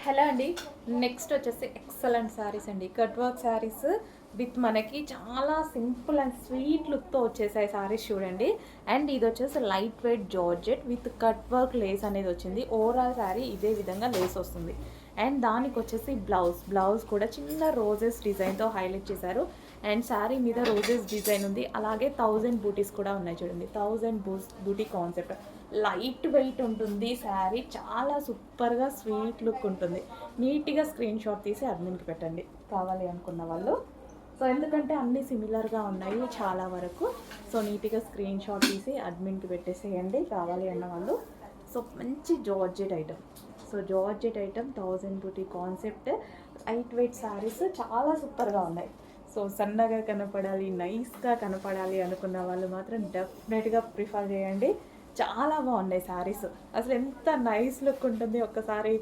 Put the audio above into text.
Hello అండి. Next వచ్చేసి excellent saris అండి. కట్ వర్క్ శారీస్ విత్ మనకి చాలా సింపుల్ అండ్ స్వీట్ లుక్తో వచ్చేసాయి శారీస్ చూడండి. అండ్ ఇది వచ్చేసి light weight georgette with cut work lace అనేది వచ్చింది. ఓవరాల్ శారీ ఇదే విధంగా లేస్ వస్తుంది. అండ్ దానికి వచ్చేసి బ్లౌజ్ కూడా చిన్న రోజెస్ డిజైన్తో హైలైట్ చేశారు. అండ్ శారీ మీద రోజెస్ డిజైన్ ఉంది. అలాగే 1000 బూటీస్ కూడా ఉన్నాయి చూడండి. 1000 బూటీ కాన్సెప్ట్. లైట్ వెయిట్ ఉంటుంది శారీ. చాలా సూపర్గా స్వీట్ లుక్ ఉంటుంది. నీట్గా స్క్రీన్ షాట్ తీసి అడ్మిన్కి పెట్టండి కావాలి అనుకున్న వాళ్ళు. సో ఎందుకంటే అన్నీ సిమిలర్గా ఉన్నాయి చాలా వరకు. సో నీట్గా స్క్రీన్ షాట్ తీసి అడ్మిన్కి పెట్టేసేయండి కావాలి అన్న వాళ్ళు. సో మంచి georgette item. So georgette item 1000 బూటీ కాన్సెప్ట్ లైట్ వెయిట్ శారీస్ చాలా సూపర్గా ఉన్నాయి. సో సన్నగా కనపడాలి, నైస్గా కనపడాలి అనుకున్న వాళ్ళు మాత్రం డెఫినెట్గా ప్రిఫర్ చేయండి. చాలా బాగున్నాయి శారీస్. అసలు ఎంత నైస్ లుక్ ఉంటుంది ఒక్కసారి